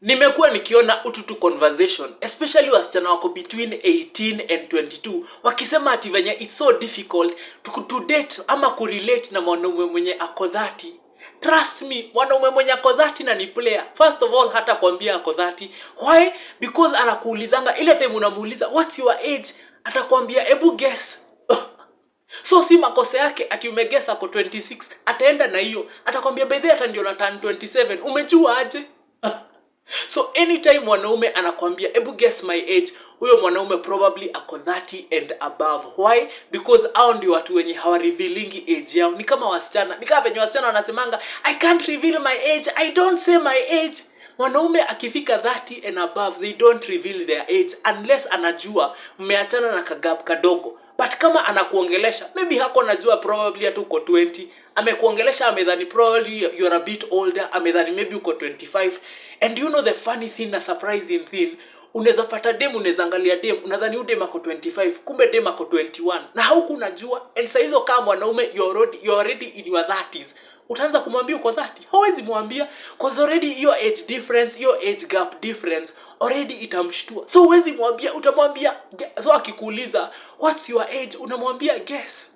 Nimekuwa nikiona ututu conversation, especially wasichana wako between 18 and 22, wakisema ati venye it's so difficult to date ama kurelate na mwanaume mwenye ako 30. Trust me, mwanaume mwenye ako 30 na ni player. First of all, hata kuambia ako 30. Why? Because anakuulizanga ile time unamuuliza what's your age, atakwambia ebu guess. So si makosa yake ati umeguess ako 26, ataenda na hiyo, atakwambia by the way hata ndio na turn 27. Umejua aje? So anytime mwanaume anakwambia ebu guess my age, huyo mwanaume probably ako 30 and above. Why? Because hao ndio watu wenye hawarevealingi age yao. Ni kama wasichana, ni kama venye wasichana wanasemanga I can't reveal my age, I don't say my age. Mwanaume akifika 30 and above, they don't reveal their age unless anajua mmeachana na kagap kadogo. But kama anakuongelesha, maybe hako najua probably hata uko 20, amekuongelesha amedhani probably you're a bit older, amedhani maybe uko 25. And you know the funny thing na surprising thing, unaweza pata dem, unaweza angalia dem, unadhani huyu dem ako 25, kumbe dem ako 21. Na hauku unajua, and saa hizo kama mwanaume you're already in your 30s. Utaanza kumwambia uko 30? Hawezi mwambia, cause already your age difference, your age gap difference already itamshtua. So huwezi mwambia, utamwambia, so akikuuliza what's your age, unamwambia guess.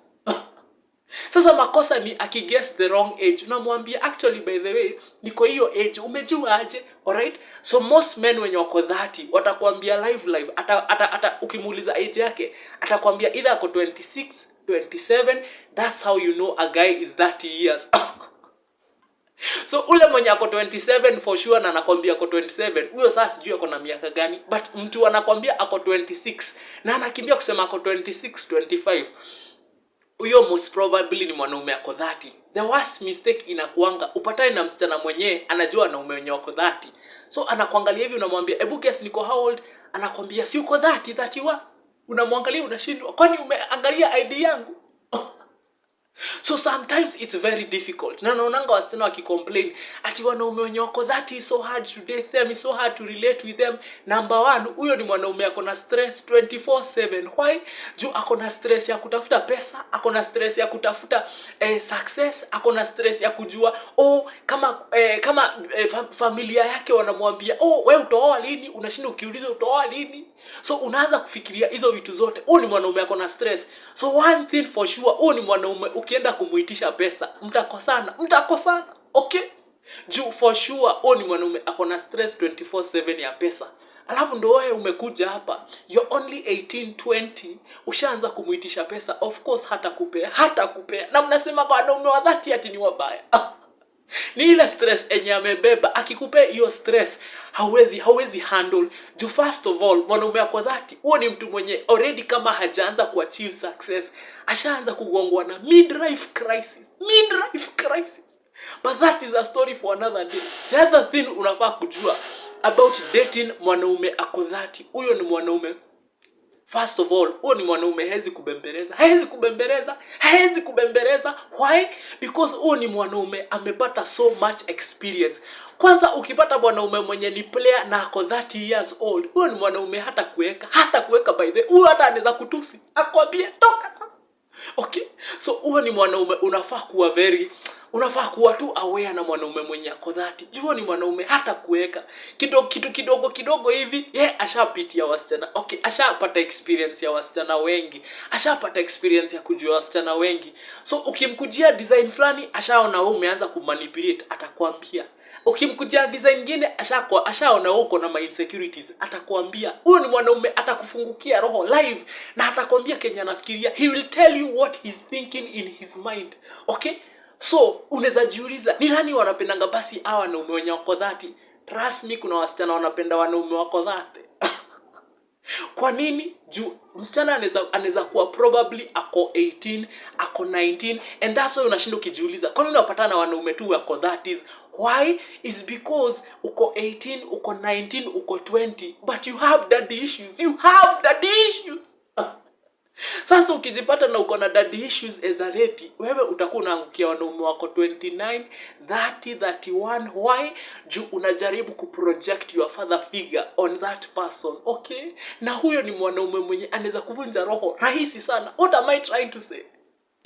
Sasa makosa ni akiguess the wrong age, unamwambia actually by the way niko hiyo age, umejua aje? Alright? So most men when wako 30 watakwambia live ata ukimuuliza age yake atakwambia either ako 26, 27. That's how you know a guy is 30 years. So ule mwenye ako 27 for sure na anakwambia ako 27, huyo sasa sijui ako na miaka gani, but mtu anakwambia ako 26 na anakimbia kusema ako 26, 25, huyo most probably ni mwanaume ako 30. The worst mistake inakuanga upatane na msichana mwenyewe anajua wanaume wenye wako 30. So anakuangalia hivi, unamwambia ebu guess niko how old, anakwambia si uko 30, 31. Unamwangalia unashindwa, kwani umeangalia ID yangu? So sometimes it's very difficult. Na naonanga wasichana wakicomplain ati wanaume wenye wako 30 is so hard to date them, is so hard to relate with them. Number 1, huyo ni mwanaume ako na stress 24/7. Why? Juu ako na stress ya kutafuta pesa, ako na stress ya kutafuta success, ako na stress ya kujua kama familia yake wanamwambia wewe utaoa lini, unashinda ukiuliza utaoa lini. So unaanza kufikiria hizo vitu zote. Huyo ni mwanaume ako na stress. So one thing for sure, huyo ni mwanaume ukienda kumuitisha pesa mtakosana. Okay? Juu for sure huyo ni mwanaume ako na stress 24/7 ya pesa. Alafu ndo wewe umekuja hapa, you're only 18, 20, ushaanza kumuitisha pesa. Of course hata kupea. Na mnasema kwa wanaume wa 30 ati ni wabaya. Ni ile stress enye amebeba, akikupea hiyo stress hawezi handle. Juu first of all mwanaume ako 30, huo ni mtu mwenye already kama hajaanza kuachieve success, ashaanza kugongwa na midlife crisis. But that is a story for another day. The other thing unafaa kujua about dating mwanaume ako 30, huyo ni mwanaume, first of all, huyo ni mwanaume hawezi kubembeleza. Why? Because huyo ni mwanaume amepata so much experience. Kwanza ukipata mwanaume mwenye ni player na ako 30 years old, huyo ni mwanaume hata kuweka by the, huyo hata anaweza kutusi, akwambie toka. Okay? So huyo ni mwanaume unafaa kuwa tu aware na mwanaume mwenye ako 30. Jua ni mwanaume hata kuweka kitu kidogo hivi, ashapitia wasichana. Okay, ashapata experience ya wasichana wengi, ashapata experience ya kujua wasichana wengi. So ukimkujia design fulani, ashaona wewe umeanza kumanipulate, atakwambia. Ukimkujia design nyingine, ashaona wewe uko na my insecurities, atakwambia. Huyo ni mwanaume atakufungukia roho live na atakwambia Kenya anafikiria. He will tell you what he's thinking in his mind. Okay? So unaweza jiuliza ni nani wanapendanga basi hawa wanaume wenye wako 30? Trust me, kuna wasichana wanapenda wanaume wako 30. Kwa nini? Juu msichana anaweza kuwa probably ako 18, ako 19, and that's why unashinda ukijiuliza kwa nini unapatana na wanaume tu wako 30s. Why? Is because uko 18, uko 19, uko 20, but you have daddy issues. Sasa ukijipata na uko na daddy issues as a lady, wewe utakuwa unaangukia wanaume wako 29, 30, 31. Why? Juu unajaribu kuproject your father figure on that person. Okay? Na huyo ni mwanaume mwenye anaweza kuvunja roho rahisi sana. What am I trying to say?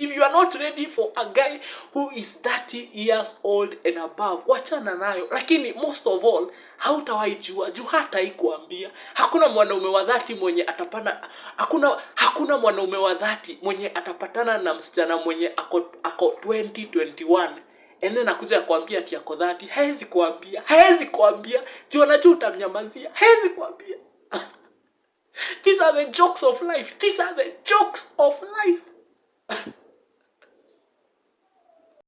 If you are not ready for a guy who is 30 years old and above, wachana nayo. Lakini most of all, hautawahi jua, juu hata ikuambia. Hakuna mwanaume wa 30 mwenye atapana, hakuna mwanaume wa 30 mwenye atapatana na msichana mwenye ako 2021. And then akuja kuambia ati ako 30, haezi kuambia. Juu anajua utamnyamazia, haezi kuambia. These are the jokes of life.